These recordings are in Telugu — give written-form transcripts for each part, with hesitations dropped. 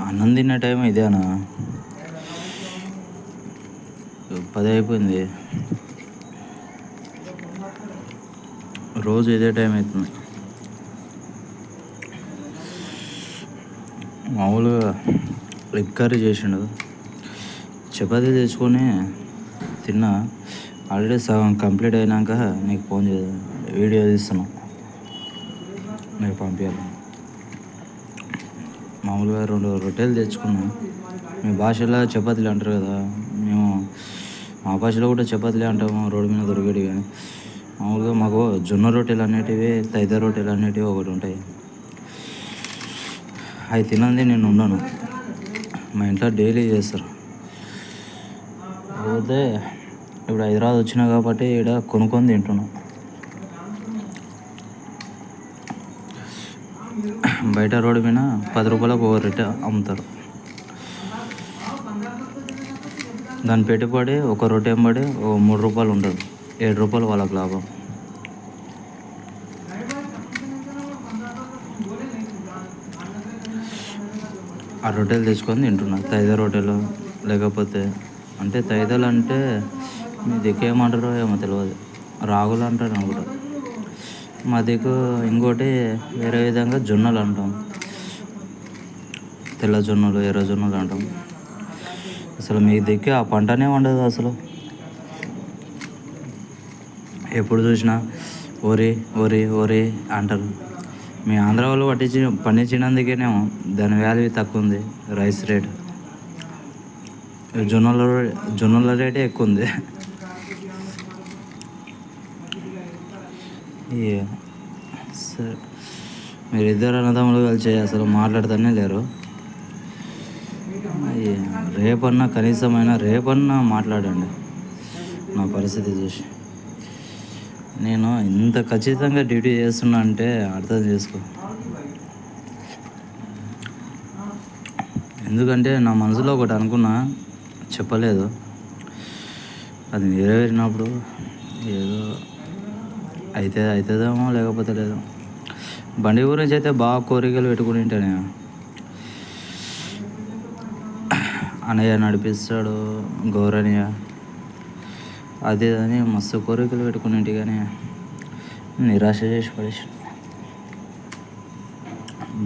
అన్నం తినే టైం ఇదేనా? 10 అయిపోయింది. రోజు ఇదే టైం అవుతుంది. మామూలుగా ఎగ్ కర్రీ చేసిండు, చపాతీ తెచ్చుకొని తిన్నా. ఆల్రెడీ సగం కంప్లీట్ అయినాక నీకు ఫోన్ వీడియో తీస్తున్నాం, నీకు పంపించాలి. మామూలుగా 2 రొట్టెలు తెచ్చుకున్నాం. మీ భాషలో చపాతీలు అంటారు కదా, మేము మా భాషలో కూడా చపాతీలే అంటాము, రోడ్డు మీద దొరికేటి. కానీ మామూలుగా మాకు జొన్న రొట్టెలు అనేటివి, తైద రొట్టెలు అనేటివి ఒకటి ఉంటాయి. అవి తినంది నేను ఉన్నాను. మా ఇంట్లో డైలీ చేస్తారు. కాకపోతే ఇప్పుడు హైదరాబాద్ వచ్చినా కాబట్టి ఇక్కడ కొనుక్కొని తింటున్నాం. బయట రోడ్డు మీద 10 రూపాయలకు ఒక రొట్టె అమ్ముతారు. దాని పెట్టుబడి ఒక రొట్టె ఎంబడి 3 రూపాయలు ఉంటుంది. 7 రూపాయలు వాళ్ళకి లాభం. ఆ రొట్టెలు తెచ్చుకొని తింటున్నా, తైద రొట్టెలు. లేకపోతే అంటే తైదలు అంటే మీ దిక్కు ఏమంటారో ఏమో తెలియదు, రాగులు అంటారు అనుకుంటా. మా దిక్కు ఇంకోటి వేరే విధంగా జొన్నలు అంటాం. తెల్ల జొన్నలు, ఎర్ర జొన్నలు అంటాం. అసలు మీ దిక్కు ఆ పంటనే ఉండదు అసలు. ఎప్పుడు చూసినా వరి వరి వరి అంటారు. మీ ఆంధ్ర వాళ్ళు పండించినందుకేనేమో దాని వాల్యూ తక్కువ ఉంది, రైస్ రేట్. జొన్నల రేటే ఎక్కువ ఉంది. సరే, మీరిద్దరు అన్నదమ్ములు కలిసి అసలు మాట్లాడుతూనే లేరు. రేపన్నా కనీసమైనా రేపన్నా మాట్లాడండి. నా పరిస్థితి చూసి నేను ఇంత ఖచ్చితంగా డ్యూటీ చేస్తున్నా అంటే అర్థం చేసుకో. ఎందుకంటే నా మనసులో ఒకటి అనుకున్నా, చెప్పలేదు. అది నెరవేరినప్పుడు ఏదో అవుతుందేమో, లేకపోతే లేదు. బండి గురించి అయితే బాగా కోరికలు పెట్టుకుని ఉంటే నేను అన్నయ్య నడిపిస్తాడు, గౌరనీయ అదే అని మస్తు కోరికలు పెట్టుకునేటి. కానీ నిరాశ చేసి పడేసి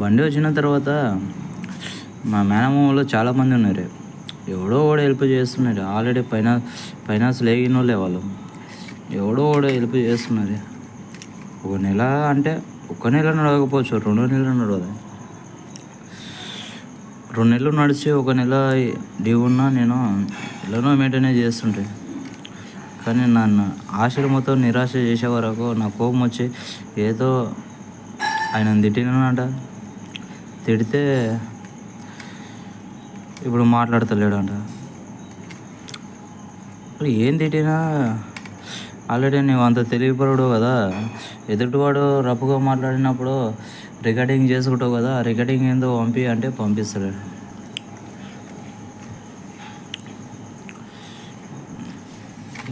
బండి వచ్చిన తర్వాత మా మేనమామలో చాలామంది ఉన్నారు. ఎవడో కూడా హెల్ప్ చేస్తున్నారు. ఆల్రెడీ ఫైనాన్స్ లేని వాళ్ళే వాళ్ళు. ఎవడో కూడా హెల్ప్ చేస్తున్నారు. ఒక నెల అంటే 1 నెల నడవకపోవచ్చు, 2 నెలలు నడవదు. 2 నెలలు నడిచి 1 నెల లీవ్ ఉన్నా నేను ఎలానో మెయింటైన్ చేస్తుంటే. కానీ నన్ను ఆశలు మొత్తం నిరాశ చేసే వరకు నా కోపం వచ్చి ఏదో ఆయన తిట్టినానంట. తిడితే ఇప్పుడు మాట్లాడతలేడంట. ఏం తిట్టినా ఆల్రెడీ నువ్వు అంత తెలివిపరుడు కదా, ఎదుటివాడు రఫ్గా మాట్లాడినప్పుడు రికార్డింగ్ చేసుకుంటావు కదా, రికార్డింగ్ ఏందో పంపి అంటే పంపిస్తాడు.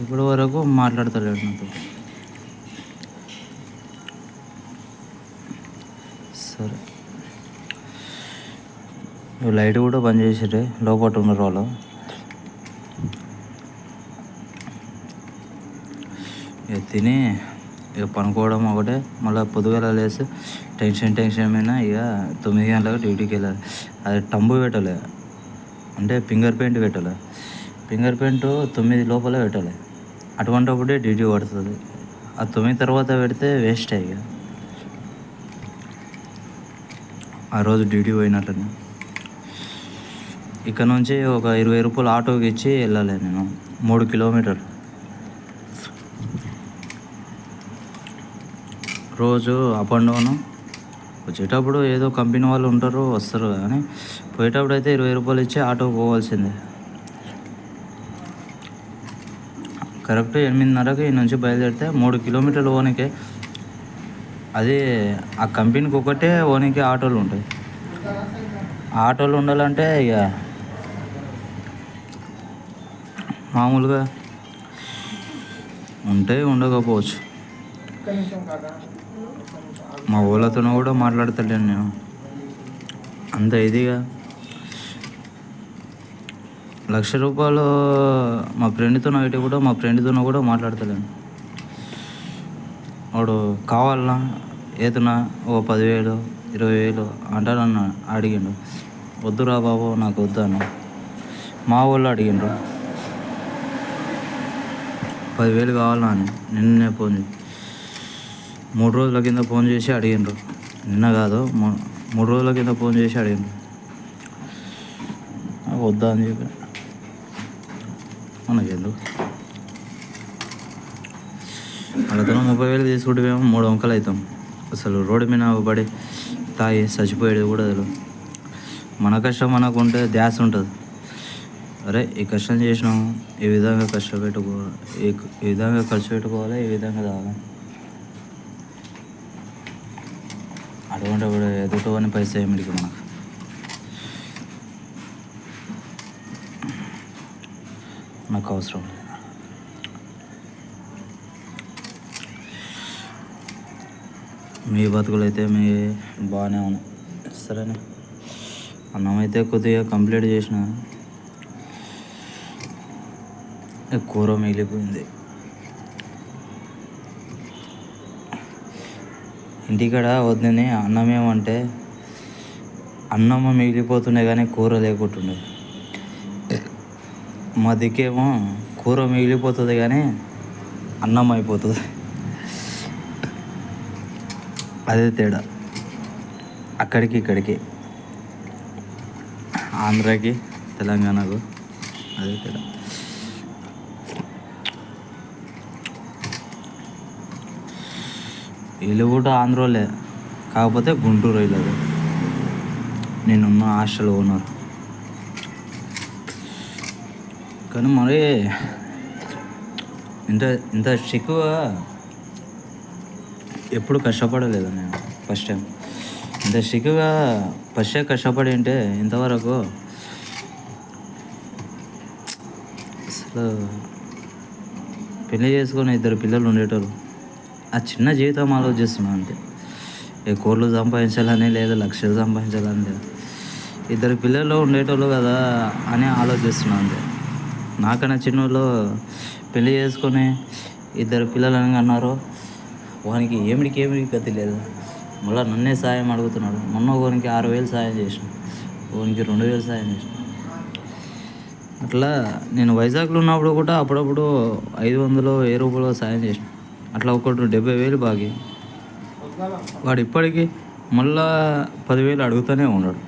ఇప్పటి వరకు మాట్లాడతలేడు నాతో. సరే, లైట్ కూడా బంద్ చేసిరే, లోపల ఉన్నారు వాళ్ళు. తిని ఇక పనుకోవడం ఒకటే. మళ్ళీ పొద్దుగాల లేసి టెన్షన్ మీద ఇక 9 గంటలకు డ్యూటీకి వెళ్ళాలి. అది టంబు పెట్టాలి, అంటే ఫింగర్ ప్రింట్ పెట్టాలి. ఫింగర్ ప్రింట్ 9 లోపల పెట్టాలి. అటువంటిప్పుడే డ్యూటీ పడుతుంది. ఆ 9 తర్వాత పెడితే వేస్ట్ ఇక ఆ రోజు డ్యూటీ పోయినట్లని. ఇక్కడ నుంచి ఒక 20 రూపాయలు ఆటోకి ఇచ్చి వెళ్ళాలి నేను, 3 కిలోమీటర్లు రోజు అప్ అండ్ డౌన్. వచ్చేటప్పుడు ఏదో కంపెనీ వాళ్ళు ఉంటారు, వస్తారు. కానీ పోయేటప్పుడు అయితే 20 రూపాయలు ఇచ్చి ఆటోకి పోవాల్సిందే. కరెక్ట్ 8:30కి ఈ నుంచి బయలుదేరితే 3 కిలోమీటర్లు ఓనికే. అది ఆ కంపెనీకి ఒకటే ఓనికి ఆటోలు ఉంటాయి. ఆటోలు ఉండాలంటే ఇక మామూలుగా ఉంటాయి, ఉండకపోవచ్చు. మా ఊళ్ళతో కూడా మాట్లాడతలేను నేను అంత ఇదిగా. రూ. 1,00,000 మా ఫ్రెండ్తో అయితే కూడా మా ఫ్రెండ్తో కూడా మాట్లాడతలేను. వాడు కావాలన్నా ఏదన్నా ఓ 10,000 20,000 అంటానన్నా అడిగిండు. వద్దురా బాబు నాకు వద్దాను. మా వాళ్ళు అడిగిండ్రు 10,000 కావాలన్నా అని. నిన్నే ఫోన్ 3 రోజుల కింద ఫోన్ చేసి అడిగిండ్రు. నిన్న కాదు 3 రోజుల కింద ఫోన్ చేసి అడిగిండ్రు. వద్దా అని చెప్పి మనకెందుకు వాళ్ళతో 30,000 తీసుకుంటే 3 వంకలు అవుతాం. అసలు రోడ్డు మీద పడి తాగి చచ్చిపోయేది కూడా తెలియదు. మన కష్టం మనకు ఉంటే ధ్యాస ఉంటుంది. అరే ఈ కష్టం చేసినాము, ఈ విధంగా కష్టపెట్టుకోవాలి, ఈ విధంగా ఖర్చు పెట్టుకోవాలి, ఈ విధంగా తాగాలి. అటువంటి కూడా ఎదుటోని పైసా ఏమిటికి నాకు అవసరం లేదు. మీ బతుకులు అయితే మీ బాగానే ఉన్నాయి. సరేనా, అన్నం అయితే కొద్దిగా కంప్లీట్ చేసిన, కూర మిగిలిపోయింది. ఇంటికాడ వద్దని అన్నం ఏమంటే అన్నం మిగిలిపోతుండే కానీ కూర లేకుంటుండే. మా దిక్కేమో కూర మిగిలిపోతుంది కానీ అన్నం అయిపోతుంది. అదే తేడా అక్కడికి ఇక్కడికి, ఆంధ్రాకి తెలంగాణకు అదే తేడా. వీళ్ళు కూడా ఆంధ్రోలే, కాకపోతే గుంటూరు వీళ్ళది. నేనున్న హాస్టల్ ఓనర్. కానీ మరి ఇంత స్ట్రిక్ట్గా ఎప్పుడు కష్టపడలేదు నేను. ఫస్ట్ టైం ఇంత స్ట్రిక్ట్గా ఫస్ట్ కష్టపడి ఉంటే ఇంతవరకు అసలు పెళ్లి చేసుకొని 2 పిల్లలు ఉండేటోళ్ళు. ఆ చిన్న జీవితం ఆలోచిస్తున్నాను అంతే. ఏ కోట్లు సంపాదించాలని లేదు, లక్షలు సంపాదించాలని లేదు. 2 పిల్లలు ఉండేటోళ్ళు కదా అని ఆలోచిస్తున్నాను అంతే. నాకన్నా చిన్నోళ్ళు పెళ్లి చేసుకొని 2 పిల్లలని అన్నారు. వానికి ఏమిడికి గతి లేదు. మళ్ళీ నన్నే సాయం అడుగుతున్నాడు. మొన్న ఒకనికి 6,000 సాయం చేసిన, ఒకనికి 2,000 సాయం చేసిన. అట్లా నేను వైజాగ్లో ఉన్నప్పుడు కూడా అప్పుడప్పుడు 500 1000 సాయం చేసిన. అట్లా ఒకటి 70,000 బాకీ. వాడు ఇప్పటికీ మళ్ళా 10,000 అడుగుతూనే ఉన్నాడు.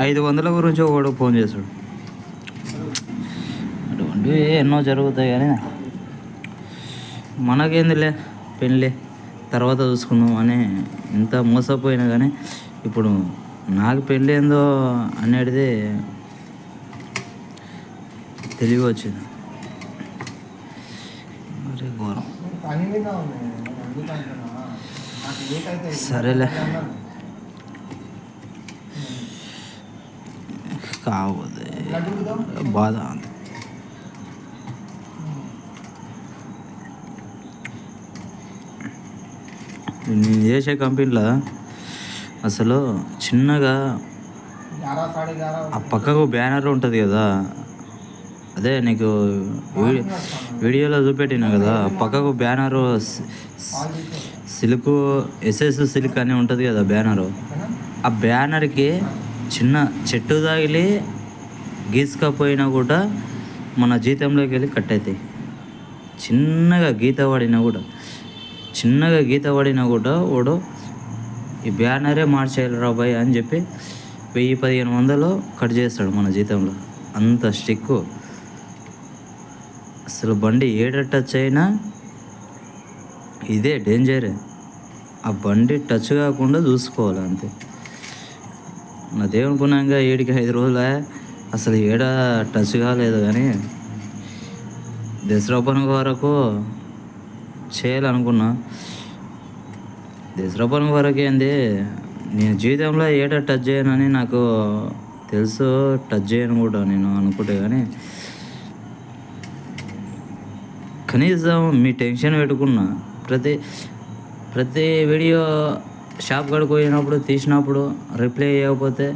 500 గురించి ఒకడు ఫోన్ చేశాడు. అటువంటివి ఎన్నో జరుగుతాయి కానీ మనకేందిలే పెళ్ళి తర్వాత చూసుకుందాం అని ఇంత మోసపోయినా కానీ ఇప్పుడు నాకు పెళ్ళి ఏందో అనేది తెలివి వచ్చింది. మరి ఘోరం. సరేలే, కాకపోతే బాధ అంత. నేను చేసే కంపెనీలో అసలు చిన్నగా ఆ పక్కకు బ్యానర్ ఉంటుంది కదా, అదే నీకు వీడియోలో చూపెట్టినా కదా, పక్కకు బ్యానరు సిల్క్ ఎస్ఎస్ సిల్క్ అని ఉంటుంది కదా బ్యానరు. ఆ బ్యానర్కి చిన్న చెట్టు తగిలి గీసుకపోయినా కూడా మన జీతంలోకి వెళ్ళి కట్ అవుతాయి. చిన్నగా గీత పడినా కూడా వాడు ఈ బ్యానరే మార్చేయాలి రాబాయ్ అని చెప్పి 1,000-1,500 కట్ చేస్తాడు మన జీతంలో. అంత స్టిక్. అసలు బండి టచ్ అయినా ఇదే డేంజరే. ఆ బండి టచ్ కాకుండా చూసుకోవాలి అంతే. నా దేవుని పుణ్యంగా 7-5 రోజులే అసలు టచ్ కాలేదు. కానీ దసరా పండుగ వరకు చేయాలనుకున్నా. దసరా పండుగ వరకు ఏంది, నేను జీవితంలో టచ్ చేయనని నాకు తెలుసు. టచ్ చేయను కూడా నేను అనుకుంటే. కానీ కనీసం మీ టెన్షన్ పెట్టుకున్నా ప్రతి వీడియో షాప్ కాడికి పోయినప్పుడు తీసినప్పుడు రిప్లై చేయకపోతే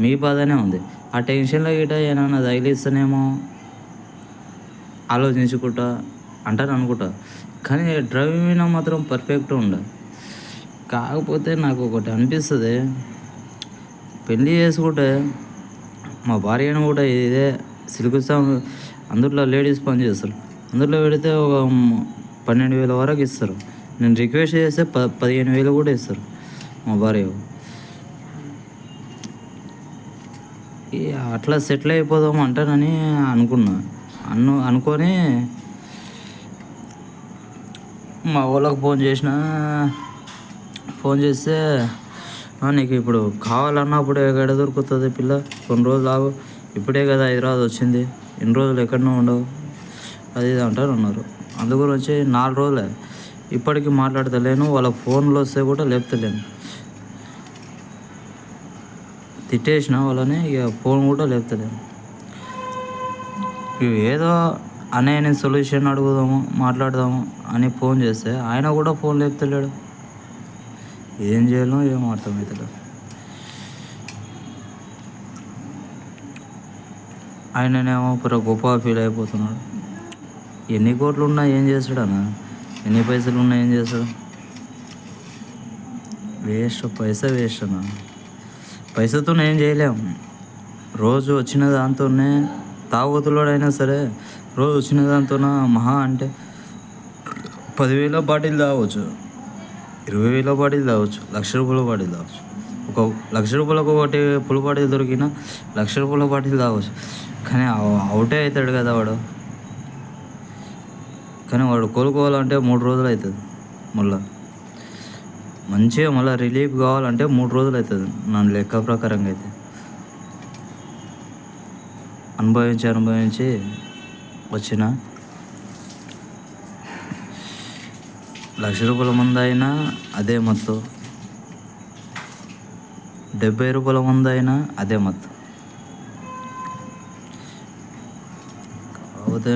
మీ బాధనే ఉంది. ఆ టెన్షన్లో గిట్ట ఏమన్నా తగిలిస్తానేమో ఆలోచించుకుంటా అంటారు అనుకుంటా. కానీ డ్రైవింగ్ మీద మాత్రం పర్ఫెక్ట్గా ఉండాలి. కాకపోతే నాకు ఒకటి అనిపిస్తుంది, పెళ్ళి చేసుకుంటే మా భార్యను కూడా ఇదే సిలుకుస్తాం. అందులో లేడీస్ పని చేస్తారు. అందులో పెడితే ఒక 12,000 వరకు ఇస్తారు. నేను రిక్వెస్ట్ చేస్తే 15,000 కూడా ఇస్తారు మా భార్య. అట్లా సెటిల్ అయిపోదాం అంటానని అనుకున్నా. అనుకొని మా వాళ్ళకి ఫోన్ చేస్తే నీకు ఇప్పుడు కావాలన్నప్పుడు ఎక్కడ దొరుకుతుంది పిల్ల, కొన్ని రోజులు ఆగు, ఇప్పుడే కదా హైదరాబాద్ వచ్చింది, ఎన్ని రోజులు ఎక్కడనో ఉండవు అది ఇది అన్నారు. అందు గురించి 4 రోజులే ఇప్పటికీ మాట్లాడతలేను. వాళ్ళ ఫోన్లు వస్తే కూడా లేపుతలేను. తిట్టేసిన వాళ్ళని, ఇక ఫోన్ కూడా లేపుతలేను. ఏదో అనే సొల్యూషన్ అడుగుదాము, మాట్లాడదాము అని ఫోన్ చేస్తే ఆయన కూడా ఫోన్ లేపుతలేడు. ఏం చేయాలో ఏం అర్థమవుతలేదు. ఆయననేమో గొప్ప ఫీల్ అయిపోతున్నాడు. ఎన్ని కోట్లు ఉన్నా ఏం చేస్తాడన్నా, ఎన్ని పైసలు ఉన్నా ఏం చేస్తాడు? వేస్ట్ అన్నా. పైసతో ఏం చేయలేము. రోజు వచ్చిన దాంతోనే తాగుతులోడైనా సరే రోజు వచ్చిన దాంతో మహా అంటే 10,000 బాటిల్ తాగవచ్చు, 20,000 బాటిల్ తాగవచ్చు, ₹1,00,000 బాటిల్ తాగవచ్చు. ఒక ₹1,00,000 ఒకటి పుల్ బాటిల్ దొరికినా ₹1,00,000 బాటిల్ తాగవచ్చు. కానీ అవుటే అవుతాడు కదా వాడు. కానీ వాడు కోలుకోవాలంటే 3 రోజులు అవుతుంది. మళ్ళీ రిలీఫ్ కావాలంటే 3 రోజులు అవుతుంది నా లెక్క ప్రకారంగా అయితే. అనుభవించి వచ్చిన ₹1,00,000 మంది అయినా అదే మత్తు, ₹70 మంది అయినా అదే మత్తు. కాకపోతే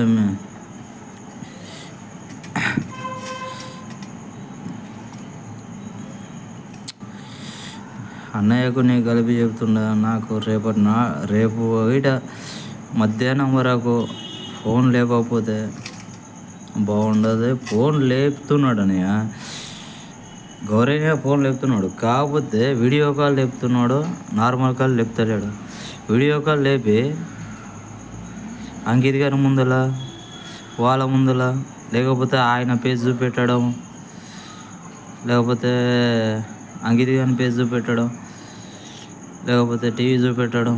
అన్నయ్యకు నేను కలిపి చెప్తుండా, నాకు రేపు బయట మధ్యాహ్నం వరకు ఫోన్ లేకపోతే బాగుండదు. ఫోన్ లేపుతున్నాడు అన్నయ్య, గౌరయ్య ఫోన్ లేపుతున్నాడు. కాకపోతే వీడియో కాల్ లేపుతున్నాడు, నార్మల్ కాల్ లేపుతలేడు. వీడియో కాల్ లేపి అంకిత్ గారి ముందల, వాళ్ళ ముందల, లేకపోతే ఆయన పేజ్ చూపెట్టడం, లేకపోతే అంకిత్ గారి పేజ్ చూపెట్టడం, లేకపోతే టీవీ చూపెట్టడం,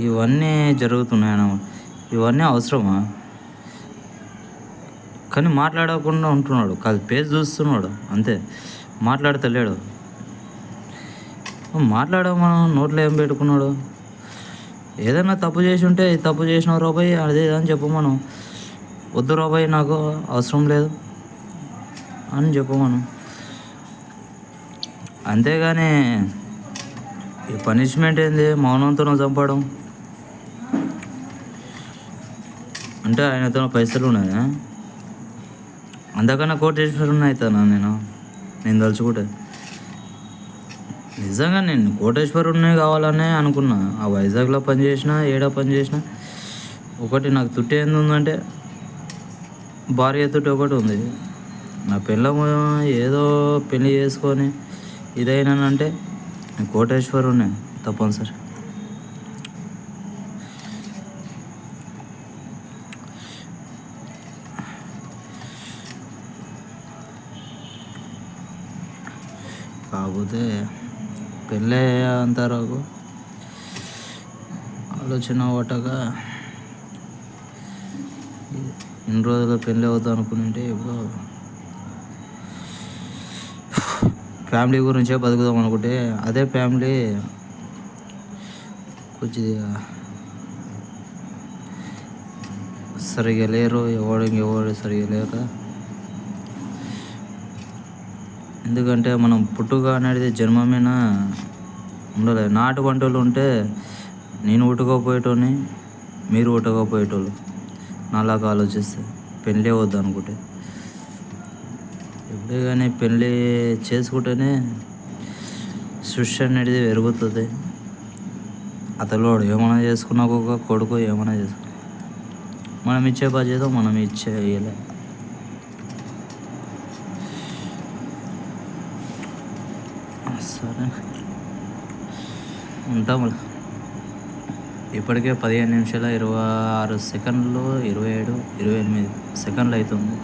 ఇవన్నీ జరుగుతున్నాయి. ఇవన్నీ అవసరమా? కానీ మాట్లాడకుండా ఉంటున్నాడు, కాదు పేజ్ చూస్తున్నాడు అంతే, మాట్లాడతలేడు. మనం నోట్లో ఏం పెట్టుకున్నాడు? ఏదైనా తప్పు చేసి ఉంటే తప్పు చేసినావు రోబాయ్ అదే అని చెప్పు. మనం వద్దు రోబాయ్ నాకు అవసరం లేదు అని చెప్పు మనం. అంతేగాని ఈ పనిష్మెంట్ ఏంది? మౌనంతో చంపడం అంటే ఆయనతో పైసలు ఉన్నాయా? అంతకన్నా కోటేశ్వరుని అవుతానా నేను తలుచుకుంటే. నిజంగా నేను కోటేశ్వరుని కావాలనే అనుకున్నా. ఆ వైజాగ్లో పనిచేసినా, పనిచేసినా ఒకటి నాకు తుట్టి ఏందంటే భార్య తుట్టి ఒకటి ఉంది. నా పిల్లము ఏదో పెళ్ళి చేసుకొని ఇదైనానంటే నేను కోటేశ్వరునే తప్పనిసరి. కాకపోతే పెళ్ళి అంతవరకు ఆలోచన ఒకటగా ఇన్ని రోజులు పెళ్ళి అవుతాం అనుకుంటే ఇప్పుడు ఫ్యామిలీ గురించే బతుకుదాం అనుకుంటే అదే ఫ్యామిలీ కొద్దిగా సరిగా లేరు, ఎవరు సరిగా లేక. ఎందుకంటే మనం పుట్టుక అనేది జన్మ మీద ఉండలేదు. నాటు వంటలు ఉంటే నేను ఉట్టుకోపోయేటోని, మీరు ఉట్టకపోయేటోళ్ళు. నాలాగా ఆలోచిస్తే పెళ్ళే వద్దు అనుకుంటే. ఎప్పుడే కానీ పెళ్ళి చేసుకుంటేనే సృష్టి అనేది పెరుగుతుంది. అతలోడు ఏమైనా చేసుకున్నా ఒక కొడుకు ఏమైనా చేసుకున్నా మనం ఇచ్చే బాధ్యత మనం ఇచ్చేయలే. సరే ఉంటాము. ఇప్పటికే 15 నిమిషాల 26 సెకండ్లు 27, 28 సెకండ్లు అవుతుంది.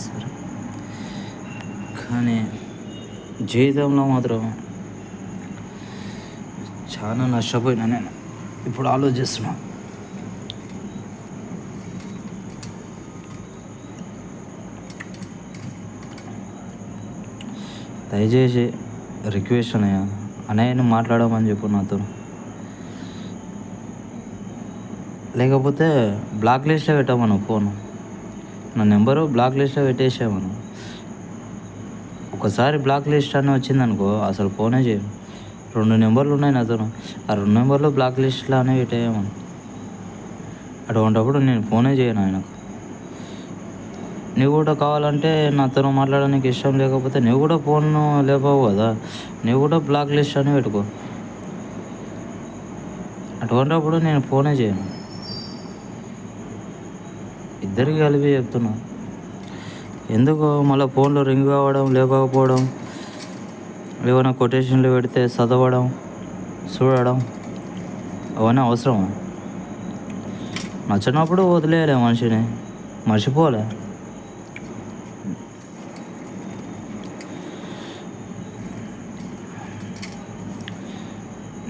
సరే కానీ జీవితంలో మాత్రం చాలా నష్టపోయినా నేను ఇప్పుడు ఆలోచిస్తున్నా. దయచేసి రిక్వెస్ట్ అన్నయ్యను మాట్లాడమని చెప్పు నాతో. లేకపోతే బ్లాక్ లిస్ట్లో పెట్టామను ఫోను. నా నెంబరు బ్లాక్ లిస్ట్లో పెట్టేసామను. ఒకసారి బ్లాక్ లిస్ట్ అని వచ్చిందనుకో అసలు ఫోనే చేయను. 2 నెంబర్లు ఉన్నాయి నాతో. ఆ 2 నెంబర్లు బ్లాక్ లిస్ట్లోనే పెట్టేయమను. అటువంటిప్పుడు నేను ఫోనే చేయను ఆయనకు. నువ్వు కూడా కావాలంటే నాతో మాట్లాడడానికి ఇష్టం లేకపోతే నువ్వు కూడా ఫోన్ లేపావు కదా, నువ్వు కూడా బ్లాక్ లిస్ట్ అని పెట్టుకో. అటువంటిప్పుడు నేను ఫోనే చేయను. ఇద్దరికి కలిపి చెప్తున్నా. ఎందుకు మళ్ళీ ఫోన్లో రింగ్ కావడం లేకపోవడం, ఏమైనా కొటేషన్లు పెడితే చదవడం చూడడం అవన్నీ అవసరమా? నచ్చినప్పుడు వదిలేయలే మనిషిని, మర్చిపోలే.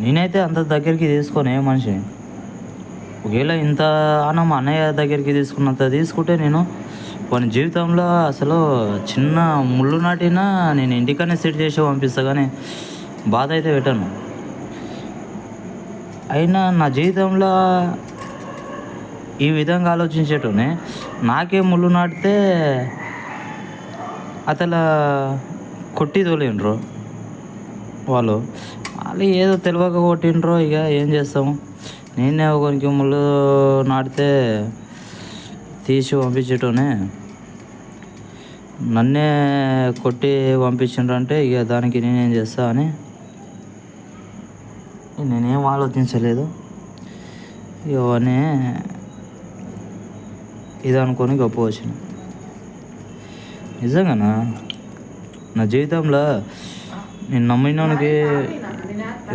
నేనైతే అంత దగ్గరికి తీసుకొని ఏ మనిషిని ఒకవేళ ఇంత మా అన్నయ్య దగ్గరికి తీసుకున్నంత తీసుకుంటే నేను వాని జీవితంలో అసలు చిన్న ముళ్ళు నాటినా నేను ఇంటికనే సెట్ చేసి పంపిస్తా, కానీ బాధ అయితే పెట్టాను. అయినా నా జీవితంలో ఈ విధంగా ఆలోచించేటోనే నాకే ముళ్ళు నాటితే అసలు కొట్టి తోలిండ్రు వాళ్ళు ఏదో తెలియక కొట్టిండ్రో. ఇక ఏం చేస్తాము, నేనే ఒకరికి ముళ్ళు నాటితే తీసి పంపించేటోనే నన్నే కొట్టి పంపించిండ్రంటే ఇక దానికి నేనేం చేస్తా అని నేనేం ఆలోచించలేదు. ఇవన్నీ ఇది అనుకొని గొప్ప వచ్చిన. నిజంగానా నా జీవితంలో నేను నమ్మినోనికి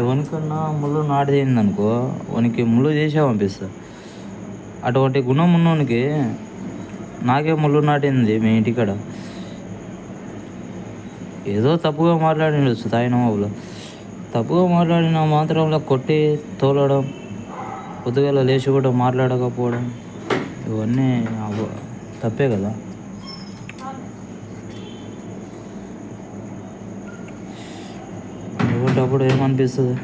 ఎవరికన్నా ముళ్ళు నాటిందనుకో వానికి ముళ్ళు చేసే పంపిస్తా. అటువంటి గుణం ఉన్నోనికి నాకే ముళ్ళు నాటింది మీ ఇంటికాడ. ఏదో తప్పుగా మాట్లాడిండొచ్చు తాయిన బాబులో, తప్పుగా మాట్లాడిన మాత్రంలో కొట్టి తోలడం, పొద్దుగాల లేచి కూడా మాట్లాడకపోవడం ఇవన్నీ తప్పే కదా. ఇవ్వటప్పుడు ఏమనిపిస్తుంది?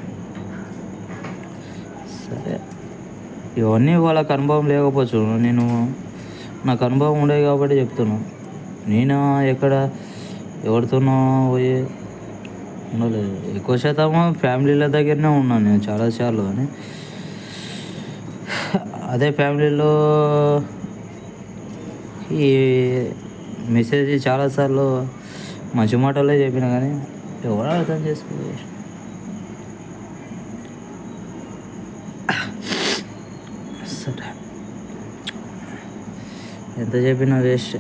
సరే ఇవన్నీ వాళ్ళకి అనుభవం లేకపోవచ్చు, నాకు అనుభవం ఉండేది కాబట్టి చెప్తున్నాను. నేను ఎక్కడ ఎవరితోనో పోయి ఉండలేదు. ఎక్కువ శాతం ఫ్యామిలీల దగ్గరనే ఉన్నాను నేను చాలాసార్లు. కానీ అదే ఫ్యామిలీలో ఈ మెసేజ్ చాలాసార్లు మంచి మాటలే చెప్పిన, కానీ ఎవరో అర్థం చేసుకోలేదు. సరే ఎంత చెప్పినా వేస్ట్.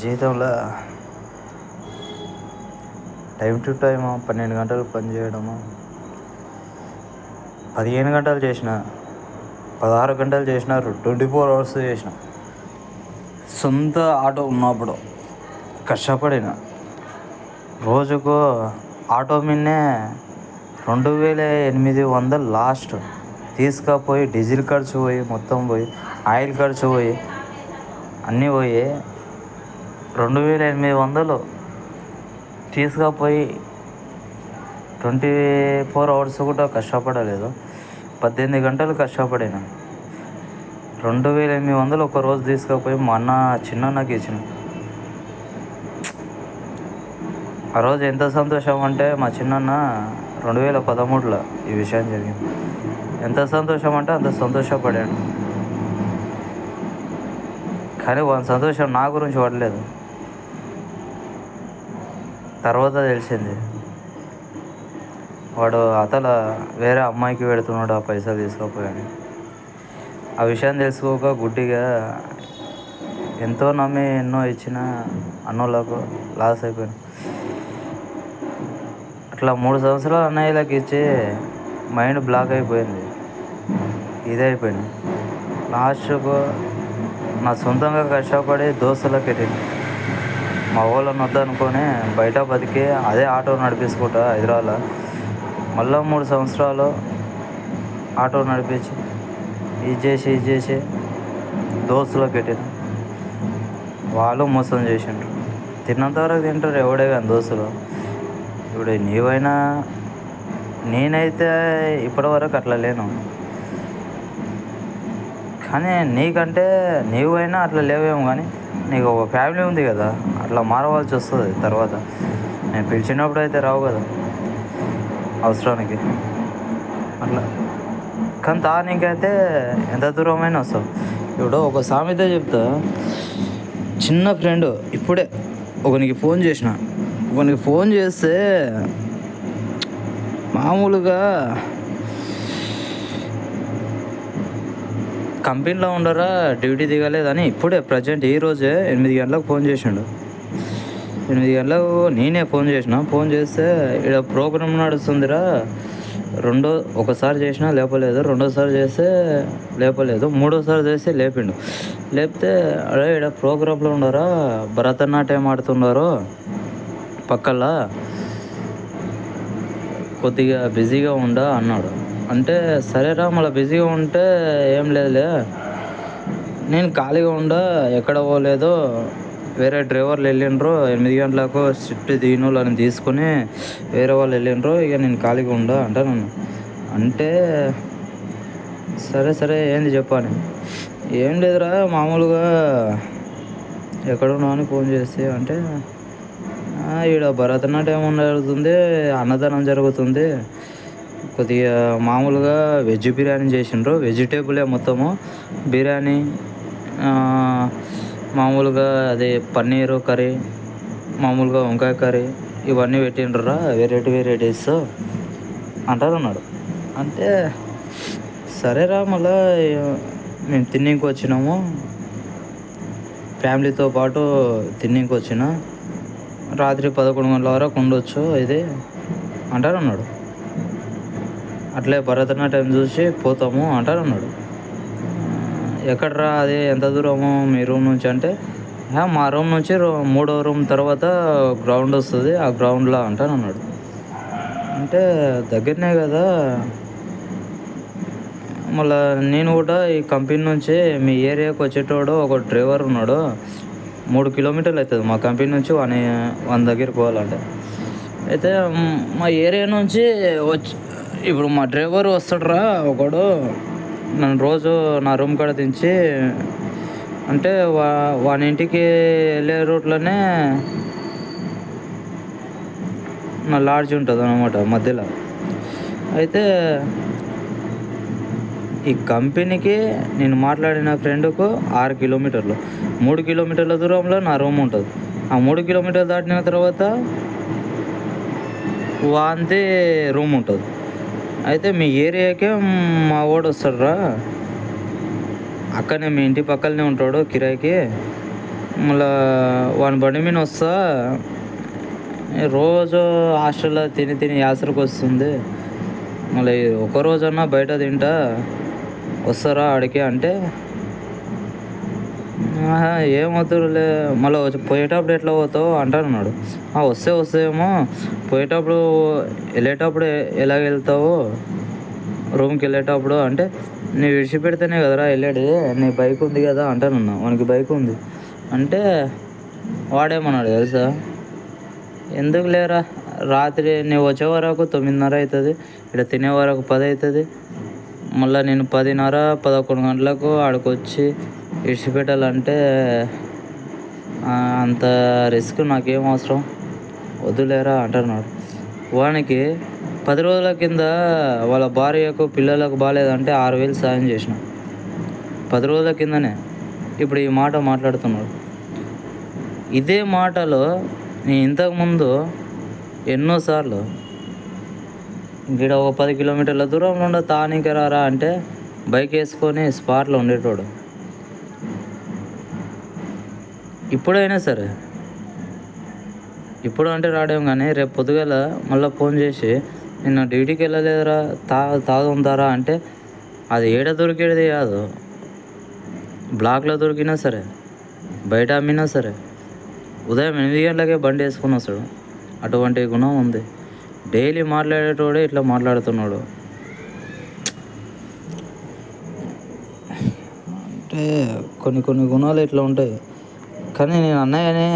జీవితంలో టైం టు టైం 12 గంటలు పని చేయడము, 15 గంటలు చేసిన, 16 గంటలు చేసిన, 24 అవర్స్ చేసిన. సొంత ఆటో ఉన్నప్పుడు కష్టపడిన. రోజుకు ఆటో మీదనే 2800 లాస్ట్ తీసుకపోయి డీజిల్ ఖర్చు పోయి మొత్తం పోయి ఆయిల్ ఖర్చు పోయి అన్నీ పోయి 2800 తీసుకపోయి 24 అవర్స్ కూడా కష్టపడలేదు. 18 గంటలు కష్టపడిన. 2800 ఒక రోజు తీసుకుపోయి మా అన్న చిన్నన్నకి ఇచ్చిన. ఆ రోజు ఎంత సంతోషం అంటే మా చిన్నన్న 2013లో ఈ విషయం జరిగింది. ఎంత సంతోషం అంటే అంత సంతోషపడాడు. కానీ వాని సంతోషం నా గురించి పడలేదు. తర్వాత తెలిసింది వాడు వేరే అమ్మాయికి పెడుతున్నాడు ఆ పైసలు తీసుకోపోయాని. ఆ విషయం తెలుసుకోక గుడ్డిగా ఎంతో నమ్మి ఎన్నో ఇచ్చిన అన్నోళ్ళకు లాస్ అయిపోయాను. అట్లా 3 సంవత్సరాలు అన్నయ్యలకు ఇచ్చి మైండ్ బ్లాక్ అయిపోయింది. ఇదే అయిపోయింది. లాస్ట్కు నా సొంతంగా కష్టపడి దోస్తులకు పెట్టింది. మా వాళ్ళని వద్దనుకొని బయట బతికి అదే ఆటో నడిపించుకుంటా హైదరాబాద్లో మళ్ళీ 3 సంవత్సరాలు ఆటో నడిపించి ఇది చేసి దోస్తులకు పెట్టిన. వాళ్ళు మోసం చేసిండ్రు. తిన్నంత వరకు తింటారు ఎవడే కానీ దోస్తులు. ఇప్పుడు నేనైతే ఇప్పటివరకు అట్లా లేను. కానీ నీవైనా అట్లా లేవేమో, కానీ నీకు ఒక ఫ్యామిలీ ఉంది కదా, అట్లా మారవలసి వస్తుంది తర్వాత. నేను పిలిచినప్పుడు అయితే రావు కదా అవసరానికి అట్లా. కానీ నీకైతే ఎంత దూరమైనా వస్తావు. ఇప్పుడు ఒక సామెత చెప్తా. చిన్న ఫ్రెండ్ ఇప్పుడే ఒకనికి ఫోన్ చేస్తే మామూలుగా కంపెనీలో ఉండరా, డ్యూటీ దిగలేదని ఇప్పుడే ప్రజెంట్ ఈరోజే 8 గంటలకు ఫోన్ చేసిండు. 8 గంటలకు నేనే ఫోన్ చేస్తే ఇక్కడ ప్రోగ్రామ్ నడుస్తుందిరా, ఒకసారి చేసినా లేపలేదు, రెండోసారి చేస్తే లేపలేదు, మూడోసారి చేస్తే లేపితే అరే ఇక్కడ ప్రోగ్రాంలో ఉండరా, భరతనాట్యం ఆడుతున్నారు పక్కలా, కొద్దిగా బిజీగా అన్నాడు. అంటే సరేరా, మళ్ళీ బిజీగా ఉంటే ఏం లేదులే, నేను ఖాళీగా ఎక్కడ పోలేదు, వేరే డ్రైవర్లు వెళ్ళిండ్రు 8 గంటలకు షిఫ్ట్ దీనులని తీసుకొని వేరే వాళ్ళు వెళ్ళిండ్రు, ఇక నేను ఖాళీగా అంటాను. అంటే సరే ఏంది చెప్పాను. ఏం లేదురా, మామూలుగా ఎక్కడున్నావు అని ఫోన్ చేస్తే అంటే ఈడ భరతనాట్యం జరుగుతుంది, అన్నదానం జరుగుతుంది, కొద్దిగా మామూలుగా వెజ్ బిర్యానీ చేసిండ్రు, వెజిటేబులే మొత్తము, బిర్యానీ మామూలుగా అదే పన్నీరు కర్రీ, మామూలుగా వంకాయ కర్రీ, ఇవన్నీ పెట్టిండ్రురా వెరైటీస్ అంటారన్నాడు. అంటే సరేరా, మళ్ళీ మేము తిన్నీకి వచ్చినాము, ఫ్యామిలీతో పాటు తిన్నీకి వచ్చిన, రాత్రి 11 గంటల వరకు ఉండొచ్చు ఇది అంటారన్నాడు. అట్లే భరతనాట్యం చూసి పోతాము అంటారన్నాడు. ఎక్కడరా అది, ఎంత దూరము మీ రూమ్ నుంచి అంటే, మా రూమ్ నుంచి 3వ రూమ్ తర్వాత గ్రౌండ్ వస్తుంది, ఆ గ్రౌండ్లో అంటానన్నాడు. అంటే దగ్గరనే కదా, మళ్ళీ నేను కూడా ఈ కంపెనీ నుంచి మీ ఏరియాకి వచ్చేటోడు ఒక డ్రైవర్ ఉన్నాడు, 3 కిలోమీటర్లు అవుతుంది మా కంపెనీ నుంచి వాని దగ్గరికి పోవాలంటే. అయితే మా ఏరియా నుంచి ఇప్పుడు మా డ్రైవర్ వస్తాడురా ఒకడు, నన్ను రోజు నా రూమ్ కాడ దించి, అంటే వాని ఇంటికి వెళ్ళే రూట్లోనే నా లాడ్జ్ ఉంటుంది అన్నమాట మధ్యలో. అయితే ఈ కంపెనీకి నేను మాట్లాడిన ఫ్రెండ్కు 6 కిలోమీటర్లు, 3 కిలోమీటర్ల దూరంలో నా రూమ్ ఉంటుంది. ఆ 3 కిలోమీటర్లు దాటిన తర్వాత వాంది రూమ్ ఉంటుంది. అయితే మీ ఏరియాకే మా వాడు వస్తాడురా, అక్కడనే మీ ఇంటి పక్కనే ఉంటాడు కిరాయికి, మళ్ళీ వాని బండి మీద వస్తా, రోజు హాస్టల్లో తిని యాసరికి వస్తుంది, మళ్ళీ ఒకరోజన్నా బయట తింటా, వస్తారా ఆడికి అంటే, ఏమవుతులే, మళ్ళీ పోయేటప్పుడు ఎట్లా పోతావు అంటానన్నాడు. వస్తేమో, పోయేటప్పుడు వెళ్ళేటప్పుడు ఎలాగ వెళ్తావు రూమ్కి వెళ్ళేటప్పుడు అంటే, నీ విడిచిపెడితేనే కదరా వెళ్ళాడు, నీ బైక్ ఉంది కదా అంటానన్నా. వానికి బైక్ ఉంది అంటే వాడేమన్నాడు తెలుసా, ఎందుకు లేరా, రాత్రి నువ్వు వచ్చే వరకు 9:30 అవుతుంది, ఇక్కడ తినే వరకు 10 అవుతుంది, మళ్ళీ నేను 10:30, 11 గంటలకు ఆడికొచ్చి ఇడిచిపెట్టాలంటే అంత రిస్క్ నాకేం అవసరం, వద్దులేరా అంటున్నాడు. వానికి 10 రోజుల కింద వాళ్ళ భార్యకు పిల్లలకు బాగాలేదంటే 6,000 సాయం చేసిన, 10 రోజుల కిందనే. ఇప్పుడు ఈ మాట మాట్లాడుతున్నాడు. ఇదే మాటలో నేను ఇంతకుముందు ఎన్నోసార్లు ఇక్కడ ఒక 10 కిలోమీటర్ల దూరంలో ఉండ తానికే రారా అంటే బైక్ వేసుకొని స్పాట్లో ఉండేటోడు. ఇప్పుడైనా సరే, ఇప్పుడు అంటే రాడేమో కానీ రేపు పొద్దుగాల మళ్ళీ ఫోన్ చేసి నిన్న డ్యూటీకి వెళ్ళలేదురా, తాగుతారా అంటే అది ఏడ దొరికేది కాదు. బ్లాక్లో దొరికినా సరే, బయట అమ్మినా సరే ఉదయం 8 గంటలకే బండి వేసుకొని వస్తాడు. అటువంటి గుణం ఉంది. డైలీ మాట్లాడేటోడే ఇట్లా మాట్లాడుతున్నాడు అంటే కొన్ని గుణాలు ఇట్లా ఉంటాయి. కానీ నేను అన్నయ్యనే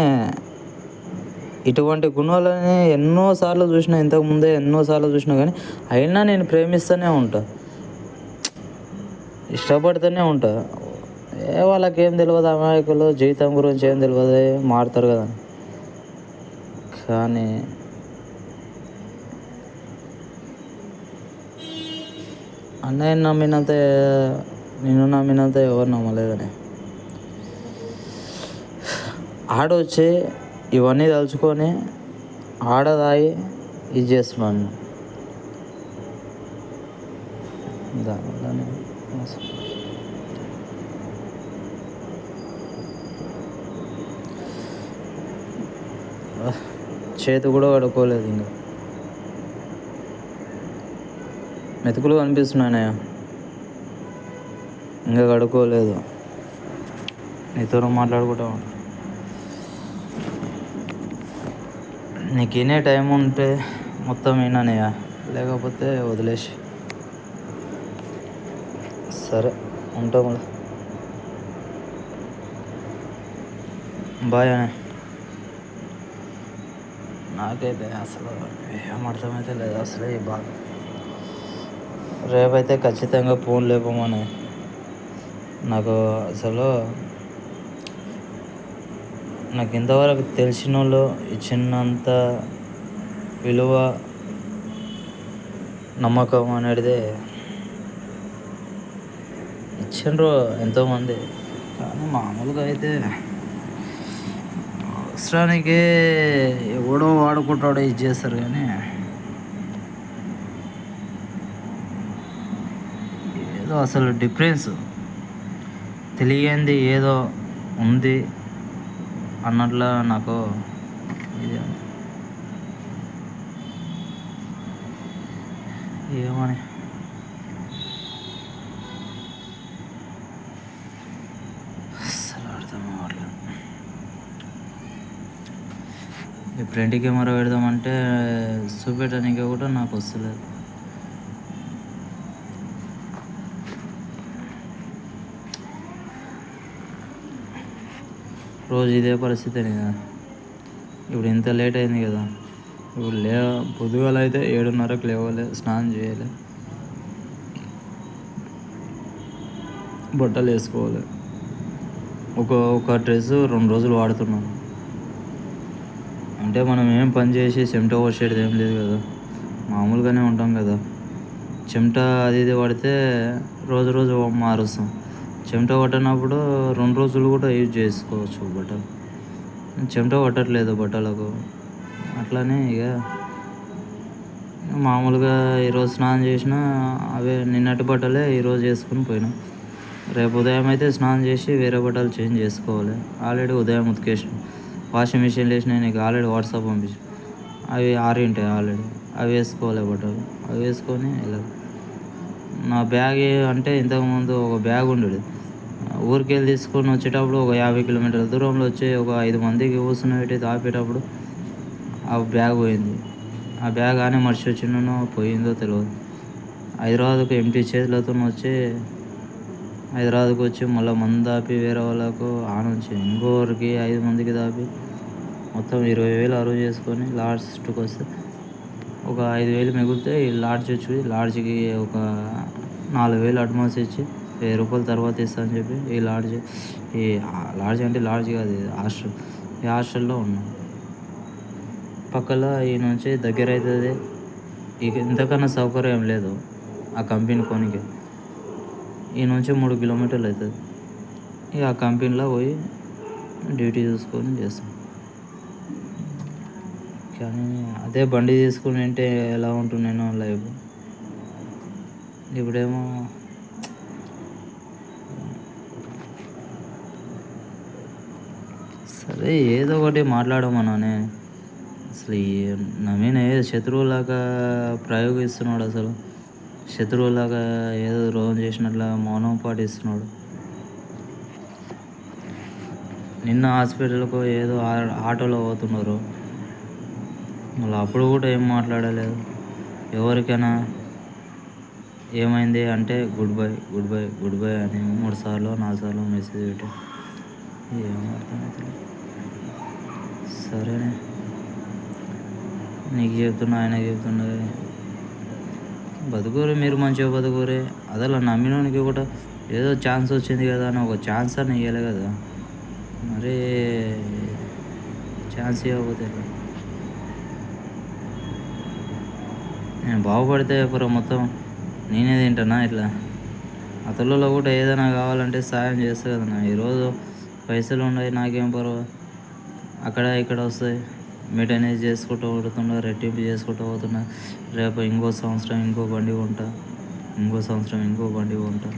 ఇటువంటి గుణాలని ఎన్నోసార్లు చూసినా, ఇంతకుముందే ఎన్నోసార్లు చూసినా కానీ అయినా నేను ప్రేమిస్తూనే ఉంటా, ఇష్టపడుతూనే ఉంటా. వాళ్ళకేం తెలియదు, అమాయకులు, జీవితం గురించి ఏం తెలియదు, మారుతారు కదా. కానీ అన్నయ్యని నమ్మినంత, నేను నమ్మినంత ఎవరు నమ్మలేదని. ఆడొచ్చి ఇవన్నీ తలుచుకొని ఆడదాయి ఇది చేస్తున్నాను. దానివల్లనే చేతి కూడా కడుక్కోలేదు, ఇంకా మెతుకులు కనిపిస్తున్నాయా, ఇంకా కడుక్కోలేదు. నీతో మాట్లాడుకుంటా ఉంటా. నీకు వినే టైం ఉంటే మొత్తం విననయ్యా, లేకపోతే వదిలేసి. సరే ఉంటాము, బాయ్ అనే. నాకైతే అసలు ఏం అర్థమైతే లేదు అసలు ఈ బాధ. రేపైతే ఖచ్చితంగా ఫోన్ లేపమని. నాకు అసలు నాకు ఇంతవరకు తెలిసిన వాళ్ళు ఇచ్చినంత విలువ, నమ్మకం అనేది ఇచ్చిండ్రు ఎంతోమంది. కానీ మామూలుగా అయితే అవసరానికి ఎవడో వాడుకుంటాడో ఇది చేస్తారు. కానీ ఏదో అసలు డిఫరెన్స్ తెలియంది ఏదో ఉంది అన్నట్లా నాకు ఇది ఏమని అసలు అర్థం అవ్వట్లేదు. ఈ ఫ్రంట్ కెమెరా పెడదామంటే చూపెట్టడానికి కూడా నాకు వస్తలేదు. రోజు ఇదే పరిస్థితి కదా. ఇప్పుడు ఇంత లేట్ అయింది కదా. ఇప్పుడు పొద్దుగాల అయితే 7:30కి లేవాలి, స్నానం చేయాలి, బట్టలు వేసుకోవాలి. ఒక డ్రెస్ 2 రోజులు వాడుతున్నాం అంటే మనం ఏం పని చేసి చెమట పోసేది ఏం లేదు కదా, మామూలుగానే ఉంటాం కదా. చెమట అది ఇది పడితే రోజు మారుస్తాం. చెమట పట్టినప్పుడు 2 రోజులు కూడా యూజ్ చేసుకోవచ్చు బట్టలు. చెమట పట్టట్లేదు బట్టలకు, అట్లానే ఇక మామూలుగా ఈరోజు స్నానం చేసినా అవే నిన్నటి బట్టలే ఈరోజు వేసుకుని పోయినా. రేపు ఉదయం అయితే స్నానం చేసి వేరే బట్టలు చేంజ్ చేసుకోవాలి. ఆల్రెడీ ఉదయం ఉతికేసిన, వాషింగ్ మిషన్లో వేసినాయి, నీకు ఆల్రెడీ వాట్సాప్ పంపించి, అవి ఆరింటాయి ఆల్రెడీ, అవి వేసుకోవాలి బట్టలు, అవి వేసుకొని వెళ్ళాలి. నా బ్యాగ్ అంటే ఇంతకుముందు ఒక బ్యాగ్ ఉండేది, ఊరికి వెళ్ళి తీసుకొని వచ్చేటప్పుడు ఒక 50 కిలోమీటర్ల దూరంలో వచ్చి ఒక 5 మందికి కూర్చుని తాపేటప్పుడు ఆ బ్యాగ్ పోయింది. ఆ బ్యాగ్ ఆనే మర్చి వచ్చిండనో పోయిందో తెలియదు. హైదరాబాద్కు ఎంటీ చేతులతో వచ్చి హైదరాబాద్కి వచ్చి మళ్ళీ మందు దాపి వేరే వాళ్ళకు నుంచి ఇంకోరికి 5 మందికి దాపి మొత్తం 20,000 అరువు చేసుకొని లాస్ట్కి వస్తే ఒక 5,000 మిగిలితే ఈ లాడ్జ్ వచ్చి లాడ్జ్కి ఒక 4,000 అడ్వాన్స్ ఇచ్చి 1,000 రూపాయలు తర్వాత ఇస్తా అని చెప్పి ఈ లాడ్జ్ అంటే లాడ్జ్ కాదు, ఇది హాస్టల్. ఈ హాస్టల్లో ఉన్నాం. పక్కలో ఈ నుంచి దగ్గర అవుతుంది. ఇక ఇంతకన్నా సౌకర్యం లేదు ఆ కంపెనీ కొనికి. ఈ నుంచి 3 కిలోమీటర్లు అవుతుంది. ఇక ఆ కంపెనీలో పోయి డ్యూటీ చూసుకొని చేస్తాం. కానీ అదే బండి తీసుకుని ఉంటే ఎలా ఉంటుండేనో లైఫ్. ఇప్పుడేమో సరే ఏదో ఒకటి మాట్లాడమన్నానే. అసలు నా మీద ఏదో శత్రువులాగా ప్రయోగిస్తున్నాడు. అసలు శత్రువులాగా ఏదో ద్రోహం చేసినట్లా మౌనం పాటిస్తున్నాడు. నిన్న హాస్పిటల్కు ఏదో ఆటోలో పోతున్నారు. మళ్ళీ అప్పుడు కూడా ఏం మాట్లాడలేదు. ఎవరికైనా ఏమైంది అంటే good bye good bye good bye అని 3 సార్లు 4 సార్లు మెసేజ్ పెట్టి ఏం అర్థమవుతుంది. సరేనే, నీకు చెప్తున్నా ఆయనకి చెప్తున్నా, బతుకురే మీరు మంచిగా బతుకురే. అదలా నమ్మినోనికి కూడా ఏదో ఛాన్స్ వచ్చింది కదా అని ఒక ఛాన్స్ అని ఇవ్వాలి కదా. మరి ఛాన్స్ ఇవ్వకపోతే నేను బాగుపడితే మొత్తం నేనే తింటానా ఇట్లా? అతలలో కూడా ఏదైనా కావాలంటే సాయం చేస్తా కదన్నా. ఈరోజు పైసలు ఉన్నాయి, నాకేం పర్వ, అక్కడ ఇక్కడ వస్తాయి. మెయింటెనెన్స్ చేసుకుంటూ పోతున్నా, రెట్టింపు చేసుకుంటూ పోతున్నా. రేపు ఇంకో సంవత్సరం ఇంకో బండి కొంటా, ఇంకో సంవత్సరం ఇంకో బండి కొంటా.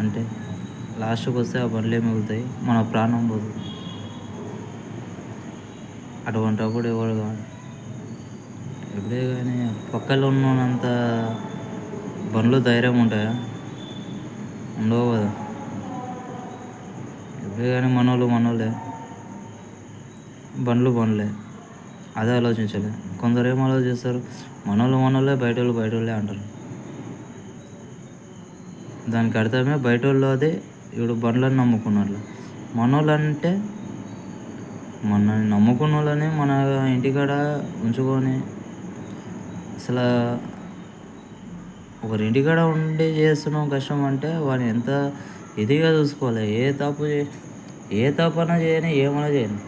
అంటే లాస్ట్కి వస్తే ఆ బండ్లే మిగులుతాయి, మన ప్రాణం పోతుంది. అటువంటిప్పుడు ఎవరు కాదు. ఎప్పుడే కానీ పక్కలో ఉన్నంత బండ్లు ధైర్యం ఉంటాయా? ఉండవు కదా. ఎప్పుడే కానీ మనోళ్ళే, బండ్లే. అదే ఆలోచించలే. కొందరు ఏం ఆలోచిస్తారు, మనోళ్ళే, బయటోళ్ళే అంటారు. దానికి అర్థమే బయటోళ్ళు అదే ఇప్పుడు బండ్లను నమ్ముకున్నట్లు. మనోళ్ళు అంటే మనల్ని నమ్ముకున్న వాళ్ళని మన ఇంటికాడ ఉంచుకొని అసలు ఒకరి ఇంటికాడ ఉండి చేస్తున్నాం కష్టం అంటే వాడిని ఎంత ఇదిగా చూసుకోవాలి. ఏ తప్పన చేయని, ఏమైనా చేయను.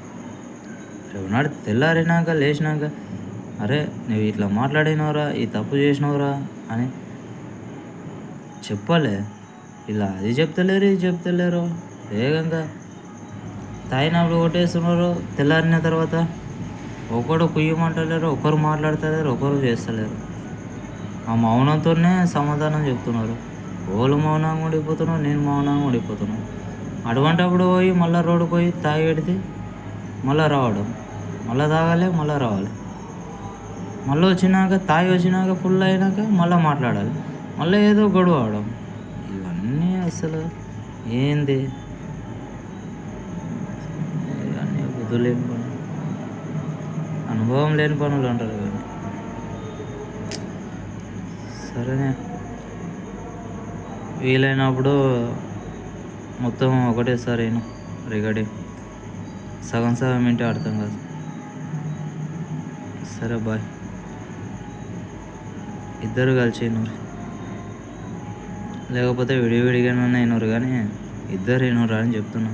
రేపునాడు తెల్లారినాక లేచినాక అరే నువ్వు ఇట్లా మాట్లాడినవరా, ఈ తప్పు చేసినవరా అని చెప్పలే. ఇలా అది చెప్తలేరు, ఇది చెప్తలేరు. వేగంగా తాగినప్పుడు కొట్టేస్తున్నారు. తెల్లారిన తర్వాత ఒకడు కుయ్యమంటలేరు, ఒకరు మాట్లాడతలేరు, ఒకరు చేస్తలేరు. ఆ మౌనంతోనే సమాధానం చెప్తున్నారు. వాళ్ళు మౌనంగా ఉండిపోతున్నారు, నేను మౌనంగా ఉండిపోతున్నాను. అటువంటిప్పుడు పోయి మళ్ళీ రోడ్డు పోయి తాగి పెడితే మళ్ళీ రావడం, మళ్ళీ తాగాలి, మళ్ళీ రావాలి. మళ్ళీ తాగి వచ్చినాక ఫుల్ అయినాక మళ్ళీ మాట్లాడాలి, మళ్ళీ ఏదో గొడవ అవడం. ఇవన్నీ అసలు ఏంది? ఇవన్నీ బుద్ధి లేని పనులు, అనుభవం లేని పనులు అంటారు కానీ. సరేనే, వీలైనప్పుడు మొత్తం ఒకటేసారి రికార్డింగ్ సగం వింటే అర్థం కాదు. సరే బాయ్. ఇద్దరు కలిసి వినరు, లేకపోతే విడివిడిగానే వినరు, కానీ ఇద్దరు వినరు అని చెప్తున్నా.